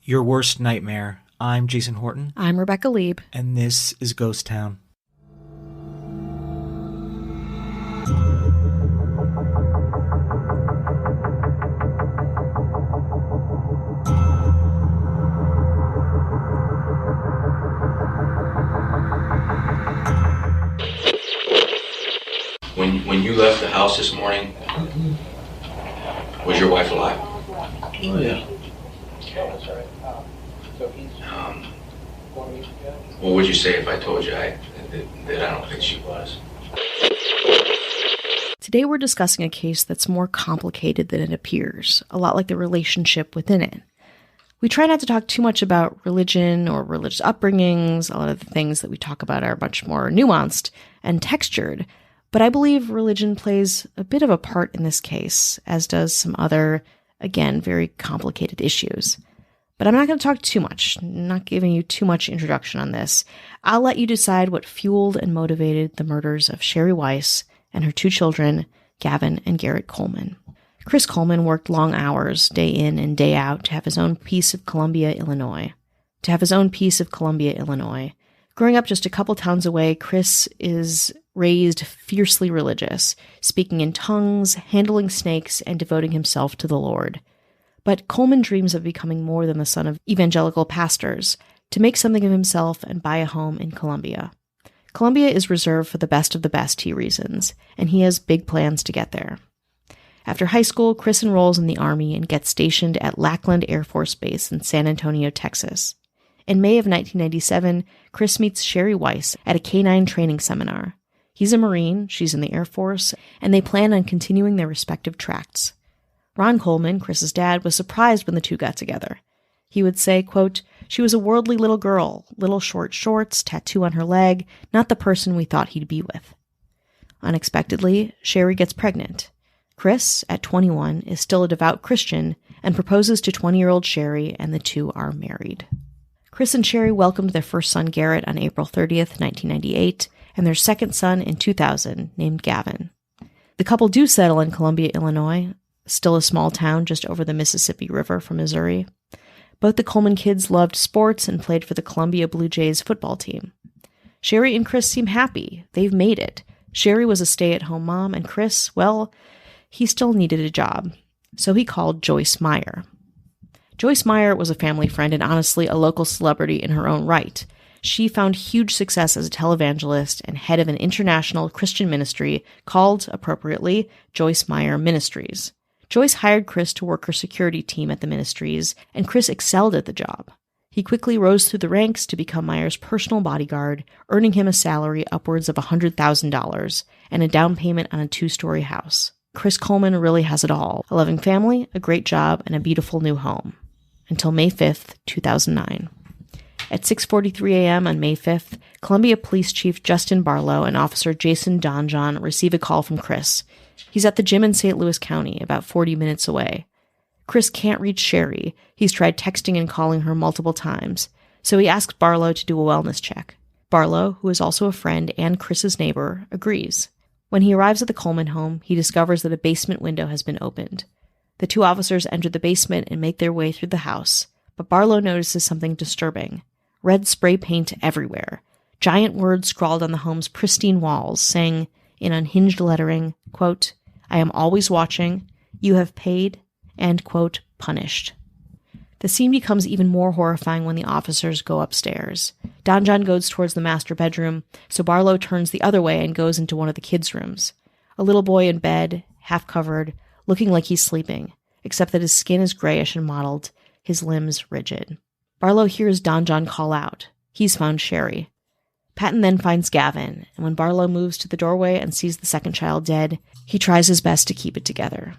Your Worst Nightmare. I'm Jason Horton. I'm Rebecca Lieb. And this is Ghost Town. When you left the house this morning, was your wife alive? Oh, yeah. What would you say if I told you that I don't think she was? Today we're discussing a case that's more complicated than it appears, a lot like the relationship within it. We try not to talk too much about religion or religious upbringings. A lot of the things that we talk about are much more nuanced and textured, but I believe religion plays a bit of a part in this case, as does some other, again, very complicated issues. But I'm not going to talk too much, not giving you too much introduction on this. I'll let you decide what fueled and motivated the murders of Sherry Weiss and her two children, Gavin and Garrett Coleman. Chris Coleman worked long hours, day in and day out, to have his own piece of Columbia, Illinois. Growing up just a couple towns away, Chris is raised fiercely religious, speaking in tongues, handling snakes, and devoting himself to the Lord. But Coleman dreams of becoming more than the son of evangelical pastors, to make something of himself and buy a home in Columbia. Columbia is reserved for the best of the best, he reasons, and he has big plans to get there. After high school, Chris enrolls in the Army and gets stationed at Lackland Air Force Base in San Antonio, Texas. In May of 1997, Chris meets Sherry Weiss at a K-9 training seminar. He's a Marine, she's in the Air Force, and they plan on continuing their respective tracks. Ron Coleman, Chris's dad, was surprised when the two got together. He would say, quote, "She was a worldly little girl, little short shorts, tattoo on her leg, not the person we thought he'd be with." Unexpectedly, Sherry gets pregnant. Chris, at 21, is still a devout Christian and proposes to 20-year-old Sherry, and the two are married. Chris and Sherry welcomed their first son, Garrett, on April 30th, 1998, and their second son in 2000, named Gavin. The couple do settle in Columbia, Illinois, still a small town just over the Mississippi River from Missouri. Both the Coleman kids loved sports and played for the Columbia Blue Jays football team. Sherry and Chris seem happy. They've made it. Sherry was a stay-at-home mom, and Chris, well, he still needed a job. So he called Joyce Meyer. Joyce Meyer was a family friend and honestly a local celebrity in her own right. She found huge success as a televangelist and head of an international Christian ministry called, appropriately, Joyce Meyer Ministries. Joyce hired Chris to work her security team at the ministries, and Chris excelled at the job. He quickly rose through the ranks to become Meyer's personal bodyguard, earning him a salary upwards of $100,000 and a down payment on a 2-story house. Chris Coleman really has it all: a loving family, a great job, and a beautiful new home. Until May 5th, 2009. At 6:43 a.m. on May 5th, Columbia Police Chief Justin Barlow and Officer Jason Donjon receive a call from Chris. He's at the gym in St. Louis County, about 40 minutes away. Chris can't reach Sherry. He's tried texting and calling her multiple times, so he asks Barlow to do a wellness check. Barlow, who is also a friend and Chris's neighbor, agrees. When he arrives at the Coleman home, he discovers that a basement window has been opened. The two officers enter the basement and make their way through the house, but Barlow notices something disturbing. Red spray paint everywhere. Giant words scrawled on the home's pristine walls, saying, in unhinged lettering, quote, "I am always watching, you have paid, and, quote, punished." The scene becomes even more horrifying when the officers go upstairs. Donjon goes towards the master bedroom, so Barlow turns the other way and goes into one of the kids' rooms. A little boy in bed, half-covered, looking like he's sleeping, except that his skin is grayish and mottled, his limbs rigid. Barlow hears Donjon call out. He's found Sherry. Patton then finds Gavin, and when Barlow moves to the doorway and sees the second child dead, he tries his best to keep it together.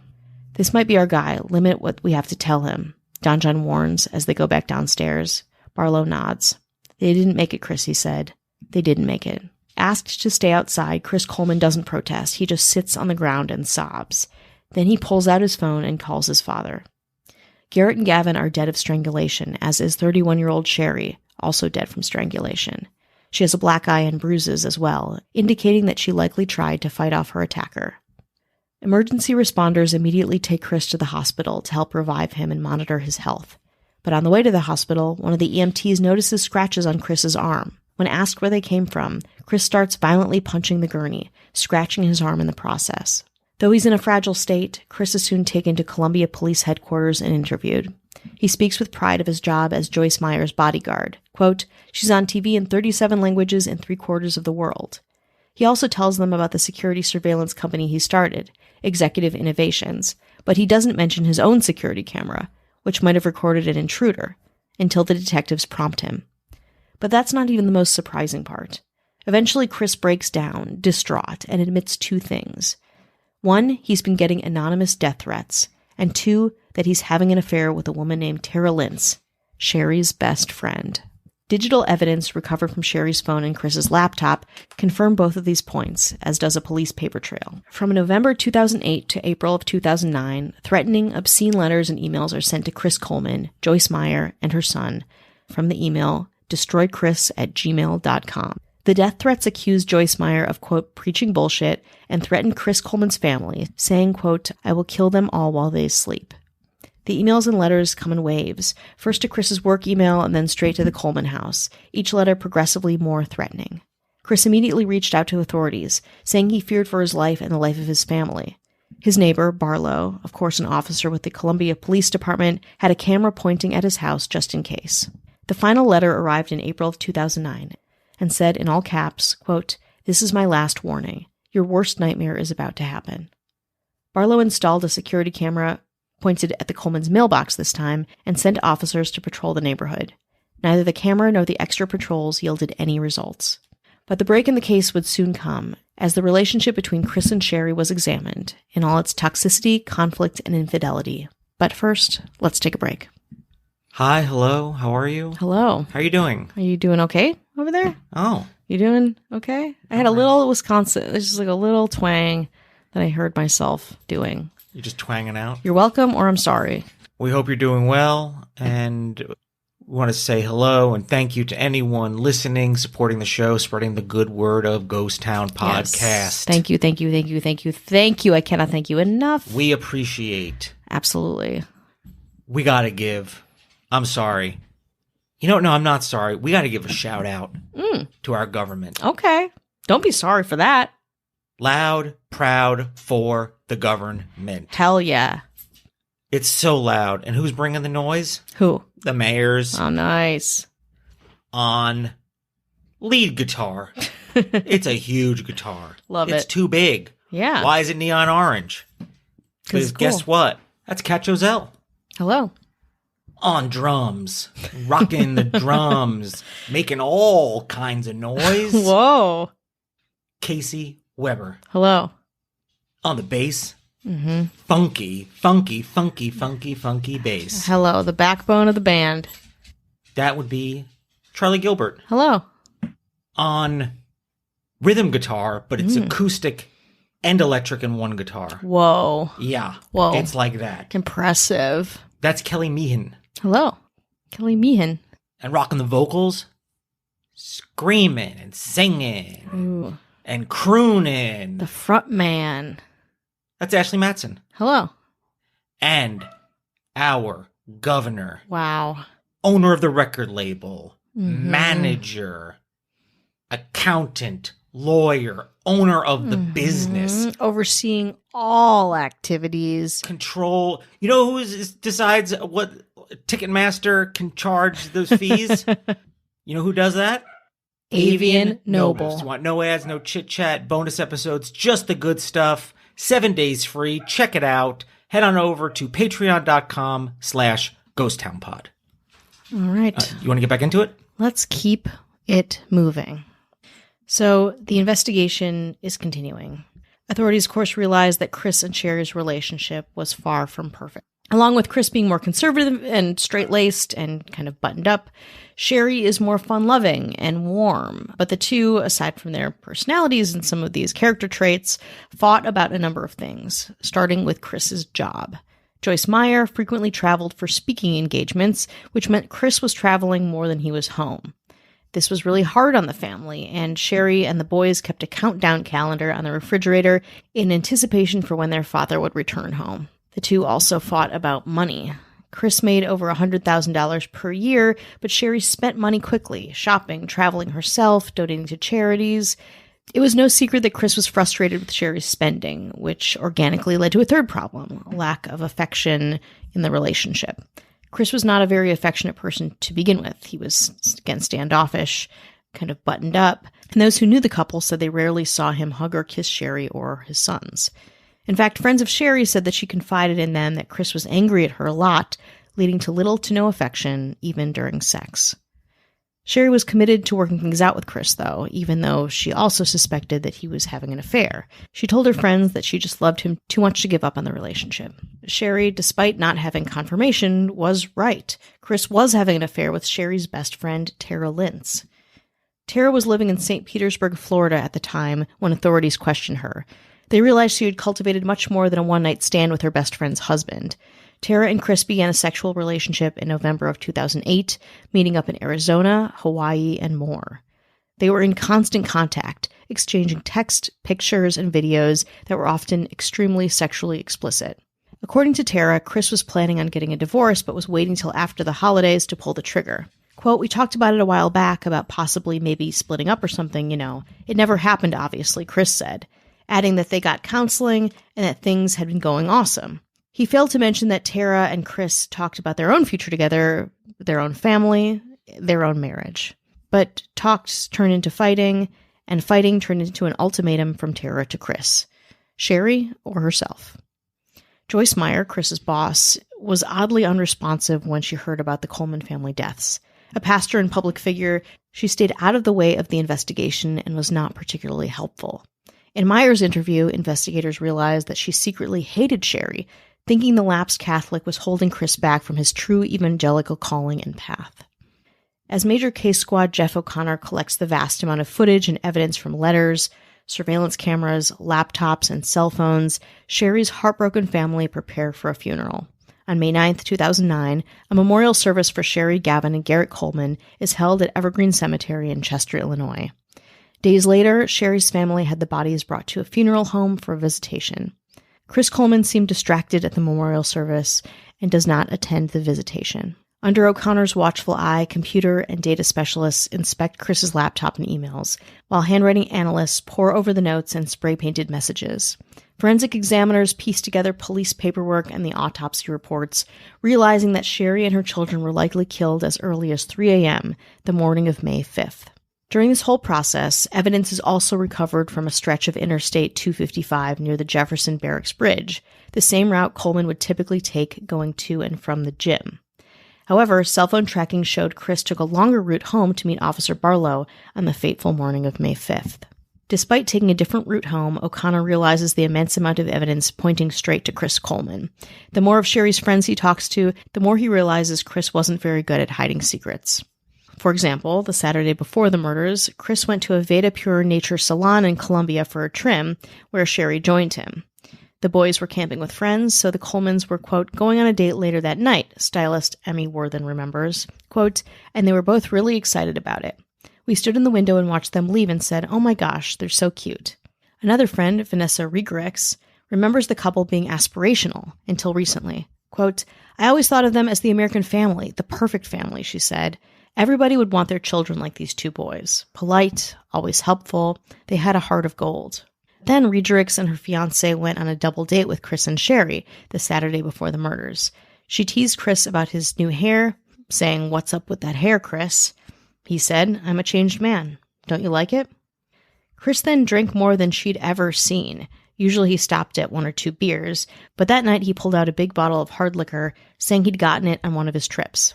"This might be our guy. Limit what we have to tell him," Donjon warns as they go back downstairs. Barlow nods. "They didn't make it, Chris," he said. "They didn't make it." Asked to stay outside, Chris Coleman doesn't protest. He just sits on the ground and sobs. Then he pulls out his phone and calls his father. Garrett and Gavin are dead of strangulation, as is 31-year-old Sherry, also dead from strangulation. She has a black eye and bruises as well, indicating that she likely tried to fight off her attacker. Emergency responders immediately take Chris to the hospital to help revive him and monitor his health. But on the way to the hospital, one of the EMTs notices scratches on Chris's arm. When asked where they came from, Chris starts violently punching the gurney, scratching his arm in the process. Though he's in a fragile state, Chris is soon taken to Columbia Police Headquarters and interviewed. He speaks with pride of his job as Joyce Meyer's bodyguard. Quote, "She's on TV in 37 languages in 3/4 of the world." He also tells them about the security surveillance company he started, Executive Innovations, but he doesn't mention his own security camera, which might have recorded an intruder, until the detectives prompt him. But that's not even the most surprising part. Eventually, Chris breaks down, distraught, and admits two things. One, he's been getting anonymous death threats, and two, that he's having an affair with a woman named Tara Lintz, Sherry's best friend. Digital evidence recovered from Sherry's phone and Chris's laptop confirm both of these points, as does a police paper trail. From November 2008 to April of 2009, threatening, obscene letters and emails are sent to Chris Coleman, Joyce Meyer, and her son from the email destroychris@gmail.com. The death threats accuse Joyce Meyer of, quote, preaching bullshit and threaten Chris Coleman's family, saying, quote, "I will kill them all while they sleep." The emails and letters come in waves, first to Chris's work email and then straight to the Coleman house, each letter progressively more threatening. Chris immediately reached out to authorities, saying he feared for his life and the life of his family. His neighbor, Barlow, of course an officer with the Columbia Police Department, had a camera pointing at his house just in case. The final letter arrived in April of 2009 and said in all caps, quote, "This is my last warning. Your worst nightmare is about to happen." Barlow installed a security camera pointed at the Coleman's mailbox this time and sent officers to patrol the neighborhood. Neither the camera nor the extra patrols yielded any results. But the break in the case would soon come, as the relationship between Chris and Sherry was examined, in all its toxicity, conflict, and infidelity. But first, let's take a break. Hi, hello, how are you? Hello. How are you doing? Are you doing okay over there? Oh. You doing okay? I had a little Wisconsin, there's just like a little twang that I heard myself doing. You're just twanging out? You're welcome, or I'm sorry. We hope you're doing well, and we want to say hello and thank you to anyone listening, supporting the show, spreading the good word of Ghost Town Podcast. Yes. Thank you, thank you, thank you, thank you, thank you. I cannot thank you enough. We appreciate. Absolutely. We got to give. I'm sorry. No, I'm not sorry. We got to give a shout out to our government. Okay. Don't be sorry for that. Loud, proud for the government. Hell yeah. It's so loud. And who's bringing the noise? Who? The mayors. Oh, nice. On lead guitar. It's a huge guitar. Love it. It's too big. Yeah. Why is it neon orange? Because cool. guess what? That's Cat Joselle. Hello. On drums. Rocking the drums. Making all kinds of noise. Whoa. Casey Weber. Hello. On the bass. Mm-hmm. Funky, funky, funky, funky, funky bass. Hello, the backbone of the band. That would be Charlie Gilbert. Hello. On rhythm guitar, but it's acoustic and electric in one guitar. Whoa. Yeah. Whoa. It's like that. Impressive. That's Kelly Meehan. Hello. Kelly Meehan. And rocking the vocals, screaming and singing Ooh. and crooning. The front man. That's Ashley Matson. Hello. And our governor. Wow. Owner of the record label. Manager. Accountant. Lawyer. Owner of the business. Overseeing all activities. Control. You know who decides what Ticketmaster can charge those fees? You know who does that? Avian Noble. You want no ads, no chit chat, bonus episodes, just the good stuff. 7 days free. Check it out. Head on over to patreon.com/ghosttownpod. All right. You want to get back into it? Let's keep it moving. So the investigation is continuing. Authorities, of course, realized that Chris and Sherry's relationship was far from perfect. Along with Chris being more conservative and straight-laced and kind of buttoned up, Sherry is more fun-loving and warm. But the two, aside from their personalities and some of these character traits, fought about a number of things, starting with Chris's job. Joyce Meyer frequently traveled for speaking engagements, which meant Chris was traveling more than he was home. This was really hard on the family, and Sherry and the boys kept a countdown calendar on the refrigerator in anticipation for when their father would return home. The two also fought about money. Chris made over $100,000 per year, but Sherry spent money quickly, shopping, traveling herself, donating to charities. It was no secret that Chris was frustrated with Sherry's spending, which organically led to a third problem, lack of affection in the relationship. Chris was not a very affectionate person to begin with. He was, again, standoffish, kind of buttoned up, and those who knew the couple said they rarely saw him hug or kiss Sherry or his sons. In fact, friends of Sherry said that she confided in them that Chris was angry at her a lot, leading to little to no affection, even during sex. Sherry was committed to working things out with Chris, though, even though she also suspected that he was having an affair. She told her friends that she just loved him too much to give up on the relationship. Sherry, despite not having confirmation, was right. Chris was having an affair with Sherry's best friend, Tara Lintz. Tara was living in St. Petersburg, Florida at the time when authorities questioned her. They realized she had cultivated much more than a one-night stand with her best friend's husband. Tara and Chris began a sexual relationship in November of 2008, meeting up in Arizona, Hawaii, and more. They were in constant contact, exchanging text, pictures, and videos that were often extremely sexually explicit. According to Tara, Chris was planning on getting a divorce, but was waiting till after the holidays to pull the trigger. Quote, "We talked about it a while back, about possibly maybe splitting up or something, you know. It never happened, obviously," Chris said, adding that they got counseling and that things had been going awesome. He failed to mention that Tara and Chris talked about their own future together, their own family, their own marriage. But talks turned into fighting, and fighting turned into an ultimatum from Tara to Chris. Sherry or herself. Joyce Meyer, Chris's boss, was oddly unresponsive when she heard about the Coleman family deaths. A pastor and public figure, she stayed out of the way of the investigation and was not particularly helpful. In Meyer's interview, investigators realized that she secretly hated Sherry, thinking the lapsed Catholic was holding Chris back from his true evangelical calling and path. As Major Case Squad Jeff O'Connor collects the vast amount of footage and evidence from letters, surveillance cameras, laptops, and cell phones, Sherry's heartbroken family prepare for a funeral. On May 9, 2009, a memorial service for Sherry, Gavin, and Garrett Coleman is held at Evergreen Cemetery in Chester, Illinois. Days later, Sherry's family had the bodies brought to a funeral home for a visitation. Chris Coleman seemed distracted at the memorial service and does not attend the visitation. Under O'Connor's watchful eye, computer and data specialists inspect Chris's laptop and emails, while handwriting analysts pore over the notes and spray-painted messages. Forensic examiners piece together police paperwork and the autopsy reports, realizing that Sherry and her children were likely killed as early as 3 a.m., the morning of May 5th. During this whole process, evidence is also recovered from a stretch of Interstate 255 near the Jefferson Barracks Bridge, the same route Coleman would typically take going to and from the gym. However, cell phone tracking showed Chris took a longer route home to meet Officer Barlow on the fateful morning of May 5th. Despite taking a different route home, O'Connor realizes the immense amount of evidence pointing straight to Chris Coleman. The more of Sherry's friends he talks to, the more he realizes Chris wasn't very good at hiding secrets. For example, the Saturday before the murders, Chris went to a Veda Pure Nature salon in Columbia for a trim, where Sherry joined him. The boys were camping with friends, so the Colemans were, quote, going on a date later that night, stylist Emmy Worthen remembers, quote, and they were both really excited about it. We stood in the window and watched them leave and said, oh my gosh, they're so cute. Another friend, Vanessa Rigorix, remembers the couple being aspirational until recently. Quote, I always thought of them as the American family, the perfect family, she said. Everybody would want their children like these two boys. Polite, always helpful. They had a heart of gold. Then Riedrich and her fiancé went on a double date with Chris and Sherry the Saturday before the murders. She teased Chris about his new hair, saying, what's up with that hair, Chris? He said, I'm a changed man. Don't you like it? Chris then drank more than she'd ever seen. Usually he stopped at 1 or 2 beers, but that night he pulled out a big bottle of hard liquor, saying he'd gotten it on one of his trips.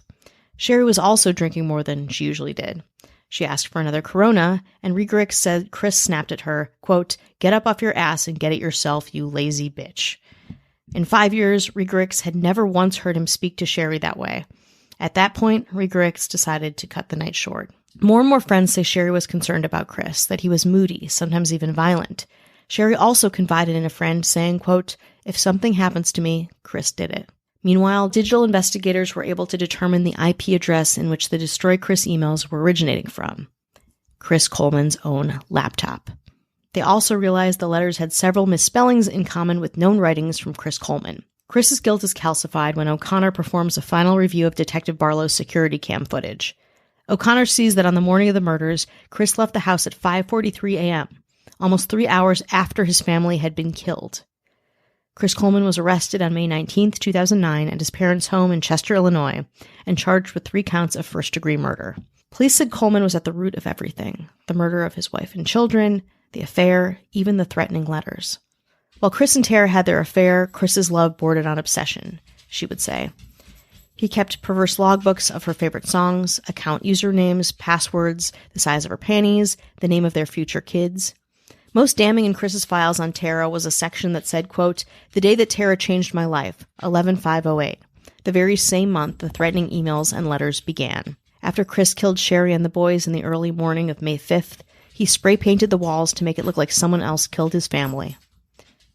Sherry was also drinking more than she usually did. She asked for another Corona, and Rigorix said Chris snapped at her, quote, get up off your ass and get it yourself, you lazy bitch. In 5 years, Rigorix had never once heard him speak to Sherry that way. At that point, Rigorix decided to cut the night short. More and more friends say Sherry was concerned about Chris, that he was moody, sometimes even violent. Sherry also confided in a friend, saying, quote, if something happens to me, Chris did it. Meanwhile, digital investigators were able to determine the IP address in which the Destroy Chris emails were originating from. Chris Coleman's own laptop. They also realized the letters had several misspellings in common with known writings from Chris Coleman. Chris's guilt is calcified when O'Connor performs a final review of Detective Barlow's security cam footage. O'Connor sees that on the morning of the murders, Chris left the house at 5:43 a.m., almost 3 hours after his family had been killed. Chris Coleman was arrested on May 19, 2009, at his parents' home in Chester, Illinois, and charged with 3 counts of first-degree murder. Police said Coleman was at the root of everything: the murder of his wife and children, the affair, even the threatening letters. While Chris and Tara had their affair, Chris's love bordered on obsession, she would say. He kept perverse logbooks of her favorite songs, account usernames, passwords, the size of her panties, the name of their future kids. Most damning in Chris's files on Tara was a section that said, quote, "The day that Tara changed my life, 11/5/08. The very same month the threatening emails and letters began. After Chris killed Sherry and the boys in the early morning of May 5th, he spray-painted the walls to make it look like someone else killed his family."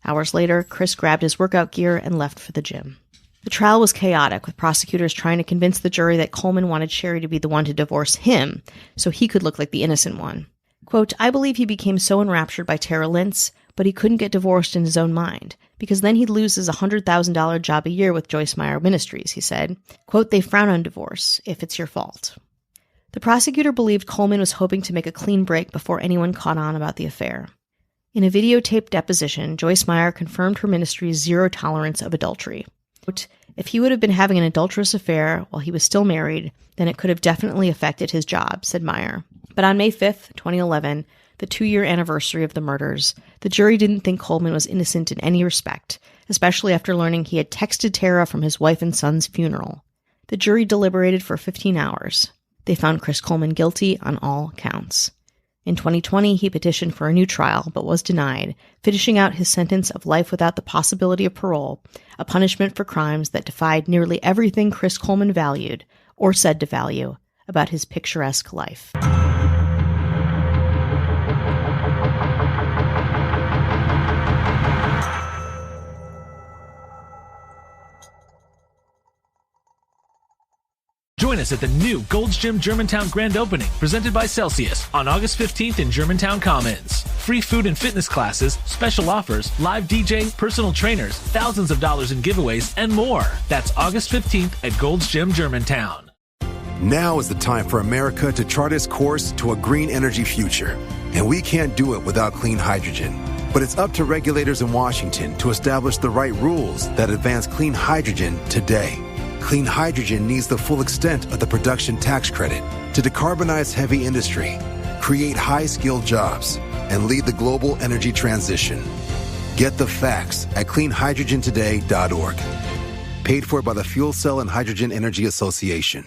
Hours later, Chris grabbed his workout gear and left for the gym. The trial was chaotic, with prosecutors trying to convince the jury that Coleman wanted Sherry to be the one to divorce him, so he could look like the innocent one. Quote, "I believe he became so enraptured by Tara Lintz, but he couldn't get divorced in his own mind, because then he'd lose his $100,000 job a year with Joyce Meyer Ministries," he said. Quote, "They frown on divorce, if it's your fault." The prosecutor believed Coleman was hoping to make a clean break before anyone caught on about the affair. In a videotaped deposition, Joyce Meyer confirmed her ministry's zero tolerance of adultery. Quote, "If he would have been having an adulterous affair while he was still married, then it could have definitely affected his job," said Meyer. But on May 5th, 2011, the 2-year anniversary of the murders, the jury didn't think Coleman was innocent in any respect, especially after learning he had texted Tara from his wife and son's funeral. The jury deliberated for 15 hours. They found Chris Coleman guilty on all counts. In 2020, he petitioned for a new trial, but was denied, finishing out his sentence of life without the possibility of parole, a punishment for crimes that defied nearly everything Chris Coleman valued, or said to value, about his picturesque life. Join us at the new Gold's Gym Germantown grand opening, presented by Celsius, on August 15th in Germantown Commons. Free food and fitness classes, special offers, live DJ, personal trainers, thousands of dollars in giveaways, and more. That's August 15th at Gold's Gym Germantown. Now is the time for America to chart its course to a green energy future. And we can't do it without clean hydrogen. But it's up to regulators in Washington to establish the right rules that advance clean hydrogen today. Clean hydrogen needs the full extent of the production tax credit to decarbonize heavy industry, create high-skilled jobs, and lead the global energy transition. Get the facts at cleanhydrogentoday.org. Paid for by the Fuel Cell and Hydrogen Energy Association.